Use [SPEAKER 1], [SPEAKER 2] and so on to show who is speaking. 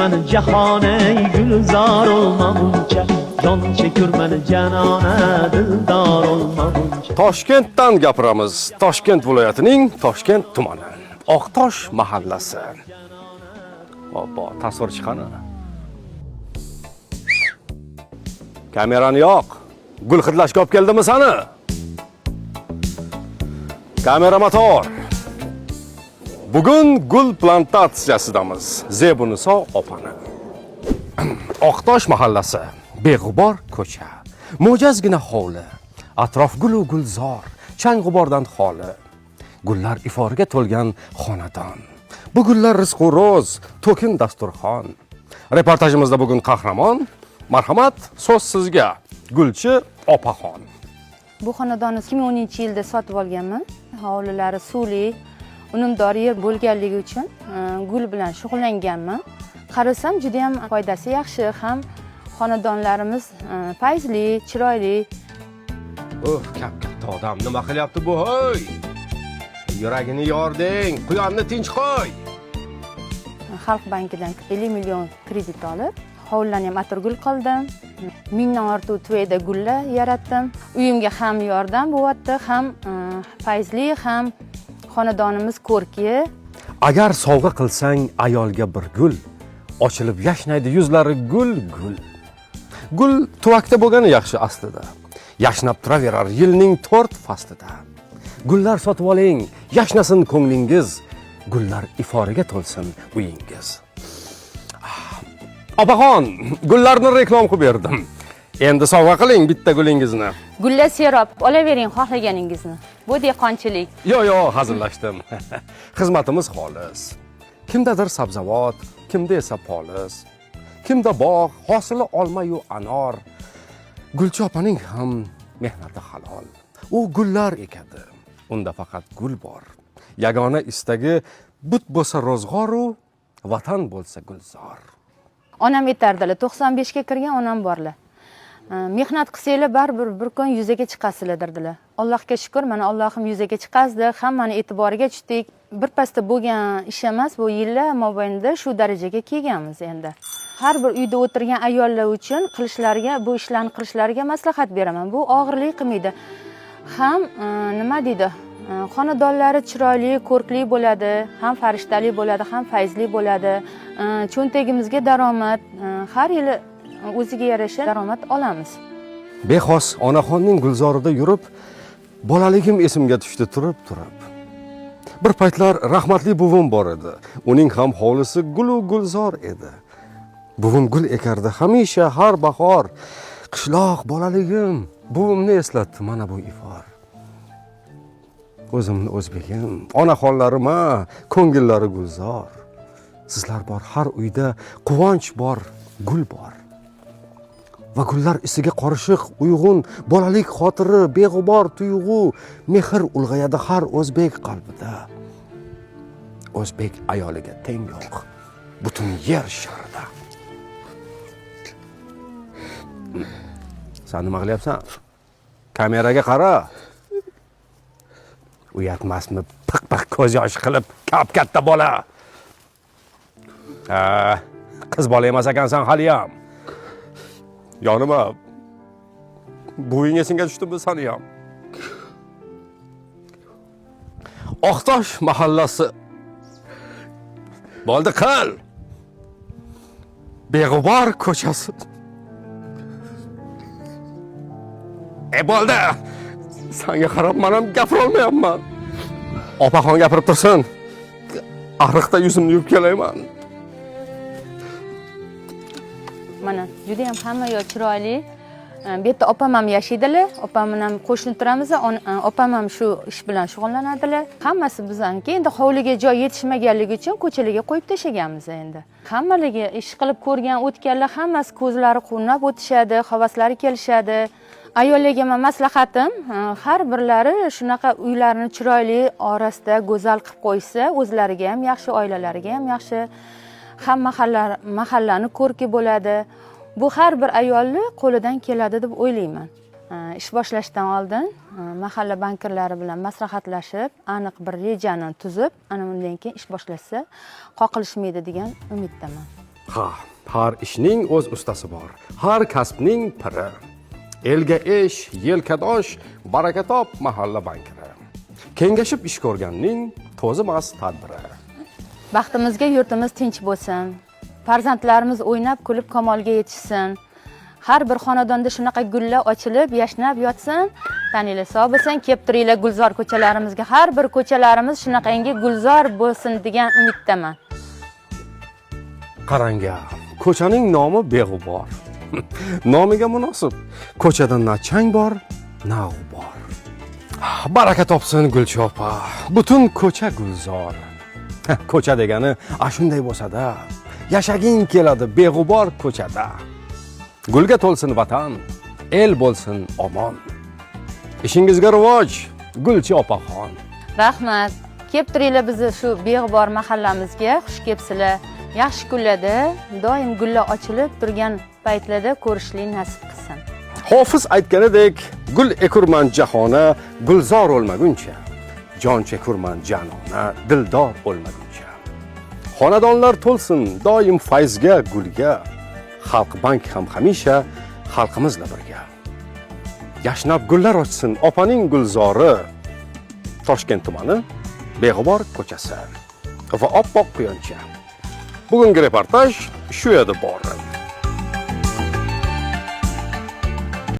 [SPEAKER 1] meni jahone gulzor olmaguncha, jon chekur meni janona dildor olmaguncha.
[SPEAKER 2] Toshkentdan gapiramiz. Toshkent viloyatining Toshkent tumani, Oqtosh mahallasi. Hoppa, tasvir chiqani. Kamerani yoq. Gul hidlashga olib keldimi sani? Kamera motor. Bugun gul plantatsiyasidamiz. Zebuniso opani. Oqtosh mahallasi, beg'ubor ko'cha, mo'jazgina hovli, atrof gul-u gulzor, chang-g'ubordan xoli. Gullar iforiga to'lgan xonadon. Bu gullar rizq-u ro'z, to'kin dasturxon. Reportajimizda bugun qahramon, marhamat, so'z sizga, Gulchi opaxon.
[SPEAKER 3] Bu xonadonni 2010-yilda sotib olganman. Hovlilari suvli, unumdor yer bo'lganligi uchun gul bilan shug'ullanganman. Qarasam juda ham foydasi yaxshi, ham xonadonlarimiz fayzli, chiroyli.
[SPEAKER 2] Katta odam nima qilyapti bu, hoy? Yuragini yording, quyonni tinch qo'y.
[SPEAKER 3] Xalq bankidan 50 million kredit olib, hovlilarni ham atirgul qildim. 1000 dan ortiq tuvayda gullar yaratdim. Uyimga ham yordam bo'lyapti, ham fayzli, ham xonadonimiz ko'rki.
[SPEAKER 2] Agar sovg'a qilsang ayolga bir gul, ochilib yashnaydi yuzlari gul-gul. Gul tuvakda bo'lgani yaxshi aslida. Yashnab turaverar yilning 4 faslida. Gullar sotib oling, yashnasin ko'nglingiz, gullar iforiga to'lsin uyingiz. Opaxon, gullarni reklom qilib berdim. Endi sovg'a qiling bitta gulingizni.
[SPEAKER 3] Gullar serob, olavering xohlaganingizni. Bu dehqonchilik.
[SPEAKER 2] Yo'q, hazillashdim. Xizmatimiz xolis. Kimdadir sabzavot, kimda esa polis. Kimda bog', hosili olma-yu anor. Gulchi opaning ham mehnati halol. U gullar ekadi. Unda faqat gul bor. Yagona istagi but bo'lsa ro'zg'or-u, vatan bo'lsa gulzor.
[SPEAKER 3] Onam aytardilar, 95 ga kirgan onam borlar. Mehnat qilsanglar baribir bir kun yuzaga chiqasizlar dedilar. Allohga shukr, mana Allohim yuzaga chiqazdi, hammani e'tiboriga tushdik. Birpasda bo'lgan ish emas, bu yillar mobaynida shu darajaga kelganmiz endi. Har bir uyda o'tirgan ayollar uchun qilishlariga, bu ishlarni qilishlariga maslahat beraman. Bu og'irlik qilmaydi. Ham nima deydi? Xonadonlari chiroyli, ko'rkli bo'ladi, ham farishtali bo'ladi, ham fayzli bo'ladi. Cho'ntagimizga daromad, har yili o'ziga yarasha daromad olamiz.
[SPEAKER 2] Bexos onaxonning gulzorida yurib, bolaligim esimga tushdi turib. Bir paytlar rahmatli buvim bor edi. Uning ham hovlisi gul-u gulzor edi. Buvim gul ekardi hamisha har bahor. Qishloq bolaligim buvimni eslatdi mana bu ifor. O'zimni o'zbegim, onaxonlarim, ko'ngillari gulzor. Sizlar bor har uyda quvonch bor, gul bor. Va gullar isiga qorishiq, uyg'un, bolalik xotiri, beg'ubor tuyg'u, mehr ulg'ayadi har o'zbek qalbida. O'zbek ayoliga teng yo'q, butun yer sharida. Sen nima qilyapsan? Kameraga qara. Uyatmasmi? Piq-piq ko'z yoshi qilib, katta bola. Qiz bola emas ekansan hali ham. Yonima buving esingga tushdimi sani ham? Oqtosh mahallasi. Bo'ldi qil. Beg'ubor ko'chasi. Bo'ldi. Senga qarab men ham gapira olmayapman. Opaxon gapirib tursin. Ariqda yuzimni yuvib kelayman.
[SPEAKER 3] Mana juda ham hamma yoq chiroyli. Bu yerda opam ham yashaydilar. Opam bilan qo'shni turamiz. Opam ham shu ish bilan shug'ullanadilar. Hammasi bizaniki. Endi hovliga joy yetishmaganligi uchun ko'chalarga qo'yib tashaganmiz endi. Hammaligi ish qilib ko'rgan, o'tganlar hammasi ko'zlari quvnab o'tishadi, havaslari kelishadi. Ayollarga men maslahatim, har birlari shunaqa uylarini chiroyli, orasida go'zal qilib qo'ysa, o'zlariga ham yaxshi, oilalariga ham yaxshi. Ham mahallani ko'rki bo'ladi. Bu har bir ayolni qo'lidan keladi deb o'ylayman. Ish boshlashdan oldin mahalla bankirlari bilan maslahatlashib, aniq bir rejani tuzib, ana undan keyin ish boshlashsa qoqilishmaydi degan umiddaman.
[SPEAKER 2] Ha, har ishning o'z ustasi bor, har kasbning piri. Elga ish, yelkadosh, baraka top mahalla bankiri. Kengashib ish ko'rganning to'zimas tadbiri.
[SPEAKER 3] Baxtimizga yurtimiz tinch bo'lsin. Farzandlarimiz o'ynab, kulib kamolga yetishsin. Har bir xonadonda shunaqa gullar ochilib, yashnab yotsin. Taninglar sog' bo'lsin, kelib turinglar gulzor ko'chalarimizga. Har bir ko'chalarimiz shunaqangi gulzor bo'lsin degan umiddaman.
[SPEAKER 2] Qaranga, ko'chaning nomi beg'ubor. Nomiga munosib, ko'chada na chang bor, na g'ubor. Baraka topsin Gulchopa, butun ko'cha gulzor. Ko'cha degani shunday bo'lsa-da, yashaging keladi beg'ubor ko'chada. Gulga to'lsin vatan, el bo'lsin omon. Ishingizga rivoj, Gulchi opaxon.
[SPEAKER 3] Rahmat. Kelib turinglar bizni shu beg'ubor mahallamizga, xush kelibsizlar. Yaxshi kunlarda, doim gullar ochilib turgan paytlarda ko'rishlik nasib qilsin.
[SPEAKER 2] Hofiz aytganidek, gul ekurman jahona, gulzor o'lmaguncha. Jon chekurman janona, dildor o'lmaguncha. Xonadonlar to'lsin doim fayzga, gulga. Xalq bank ham hamisha xalqimizla birga. Yashnab gullar ochsin opaning gulzori. Toshkent tumani, Beg'ubor ko'chasi va oppoq quyoncha. Bugungi reportaj shu yerda bor.